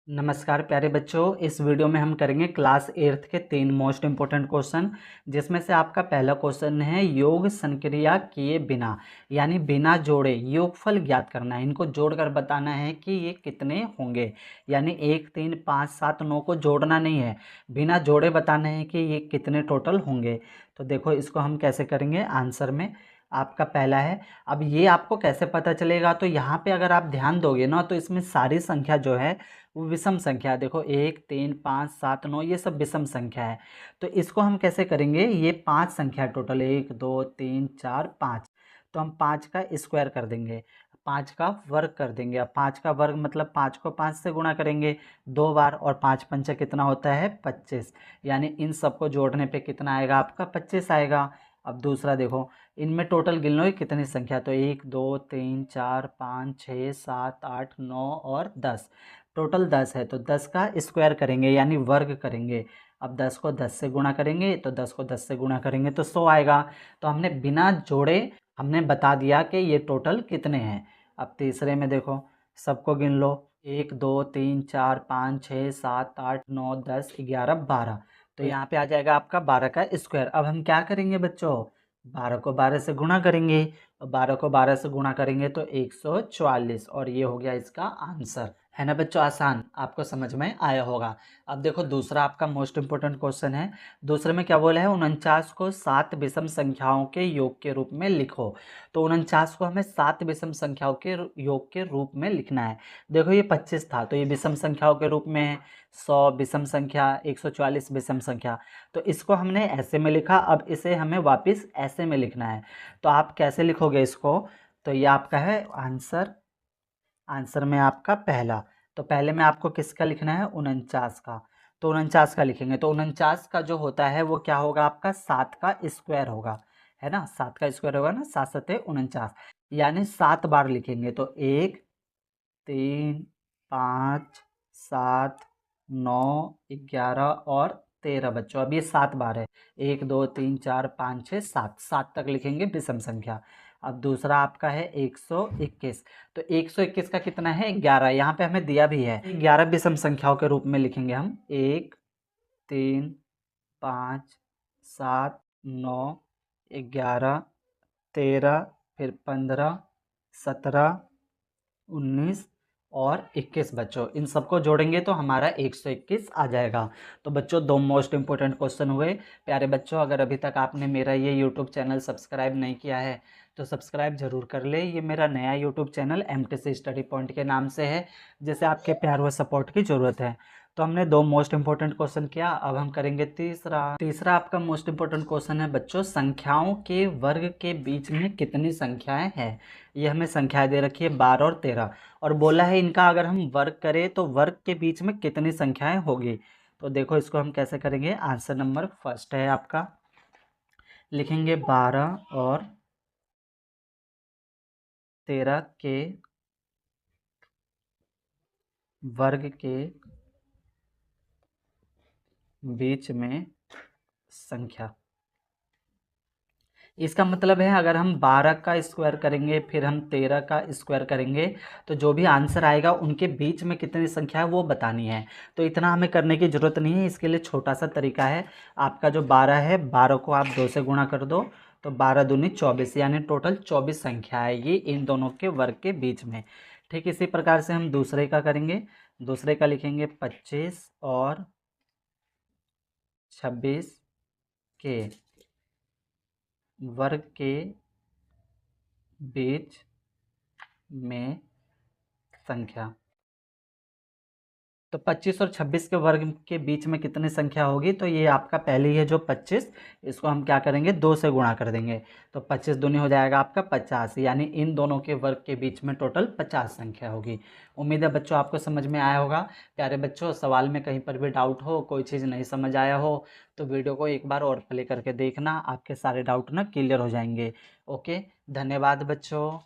नमस्कार प्यारे बच्चों, इस वीडियो में हम करेंगे क्लास 8th के 3 मोस्ट इम्पोर्टेंट क्वेश्चन। जिसमें से आपका पहला क्वेश्चन है योग संक्रिया किए बिना, यानी बिना जोड़े योगफल ज्ञात करना है। इनको जोड़कर बताना है कि ये कितने होंगे, यानी 1 3 5 7 9 को जोड़ना नहीं है, बिना जोड़े बताना है कि ये कितने टोटल होंगे। तो देखो इसको हम कैसे करेंगे। आंसर में आपका पहला है। अब ये आपको कैसे पता चलेगा, तो यहाँ पे अगर आप ध्यान दोगे ना तो इसमें सारी संख्या जो है वो विषम संख्या है। देखो 1 3 5 7 9 ये सब विषम संख्या है। तो इसको हम कैसे करेंगे, ये 5 संख्या है टोटल, 1 2 3 4 5। तो हम 5 का स्क्वायर कर देंगे, 5 का वर्ग कर देंगे। अब 5 का वर्ग मतलब 5 को 5 से गुणा करेंगे 2 बार, और 5 पंचा कितना होता है 25, यानी इन सबको जोड़ने पे कितना आएगा आपका 25 आएगा। अब दूसरा देखो, इनमें टोटल गिन लो ये कितनी संख्या, तो 1 2 3 4 5 6 7 8 9 और 10, टोटल 10 है। तो 10 का स्क्वायर करेंगे यानी वर्ग करेंगे। अब 10 को 10 से गुणा करेंगे, तो 10 को 10 से गुणा करेंगे तो 100 आएगा। तो हमने बिना जोड़े हमने बता दिया कि ये टोटल कितने हैं। अब तीसरे में देखो, सबको गिन लो, 1 2 3 4 5 6 7 8 9 10 11 12। तो यहाँ पे आ जाएगा आपका 12 का स्क्वायर। अब हम क्या करेंगे बच्चों, 12 को 12 से गुणा करेंगे, और 12 को 12 से गुणा करेंगे तो 144, और ये हो गया इसका आंसर। है ना बच्चों, आसान, आपको समझ में आया होगा। अब देखो दूसरा आपका मोस्ट इंपोर्टेंट क्वेश्चन है। दूसरे में क्या बोला है, 49 को 7 विषम संख्याओं के योग के रूप में लिखो। तो 49 को हमें 7 विषम संख्याओं के योग के रूप में लिखना है। देखो ये 25 था तो ये विषम संख्याओं के रूप में है, 100 विषम संख्या, 144 विषम संख्या। तो इसको हमने ऐसे में लिखा, अब इसे हमें वापस ऐसे में लिखना है। तो आप कैसे लिखोगे इसको, तो ये आपका है आंसर। आंसर में आपका पहला, तो पहले में आपको किसका लिखना है 49 का। तो 49 का लिखेंगे, तो 49 का जो होता है वो क्या होगा आपका 7 का स्क्वायर होगा, है ना। 7 का स्क्वायर होगा ना, 7 सते 49, यानी 7 बार लिखेंगे। तो 1 3 5 7 9 11 और 13 बच्चों। अब ये 7 बार है, 1 2 3 4 5 6 7, 7 तक लिखेंगे विषम संख्या। अब दूसरा आपका है 121। तो 121 का कितना है 11, यहाँ पे हमें दिया भी है। 11 विषम संख्याओं के रूप में लिखेंगे हम, 1 3 5 7 9 11 13, फिर 15 17 19 और 21 बच्चों। इन सबको जोड़ेंगे तो हमारा 121 आ जाएगा। तो बच्चों 2 मोस्ट इंपॉर्टेंट क्वेश्चन हुए। प्यारे बच्चों, अगर अभी तक आपने मेरा ये यूट्यूब चैनल सब्सक्राइब नहीं किया है तो सब्सक्राइब जरूर कर ले। ये मेरा नया YouTube channel MTC study point के नाम से है, जैसे आपके प्यार व सपोर्ट की ज़रूरत है। तो हमने 2 मोस्ट इंपॉर्टेंट क्वेश्चन किया, अब हम करेंगे तीसरा आपका मोस्ट इंपॉर्टेंट क्वेश्चन है बच्चों, संख्याओं के वर्ग के बीच में कितनी संख्याएं हैं। ये हमें संख्याएं दे रखी है 12 और 13, और बोला है इनका अगर हम वर्ग करें तो वर्ग के बीच में कितनी संख्याएं होगी। तो देखो इसको हम कैसे करेंगे। आंसर नंबर फर्स्ट है आपका, लिखेंगे 12 और 13 के वर्ग के बीच में संख्या। इसका मतलब है अगर हम 12 का स्क्वायर करेंगे फिर हम 13 का स्क्वायर करेंगे तो जो भी आंसर आएगा उनके बीच में कितनी संख्या है वो बतानी है। तो इतना हमें करने की ज़रूरत नहीं है, इसके लिए छोटा सा तरीका है। आपका जो 12 है, 12 को आप 2 से गुणा कर दो, तो 12 दूनी 24, यानी टोटल 24 संख्या आएगी इन दोनों के वर्ग के बीच में। ठीक इसी प्रकार से हम दूसरे का करेंगे। दूसरे का लिखेंगे 25 और 26 के वर्ग के बीच में संख्या। तो 25 और 26 के वर्ग के बीच में कितनी संख्या होगी, तो ये आपका पहले ही है जो 25, इसको हम क्या करेंगे 2 से गुणा कर देंगे। तो 25 दूनी हो जाएगा आपका 50, यानी इन दोनों के वर्ग के बीच में टोटल 50 संख्या होगी। उम्मीद है बच्चों आपको समझ में आया होगा। प्यारे बच्चों, सवाल में कहीं पर भी डाउट हो, कोई चीज़ नहीं समझ आया हो तो वीडियो को एक बार और प्ले करके देखना, आपके सारे डाउट ना क्लियर हो जाएंगे। ओके, धन्यवाद बच्चों।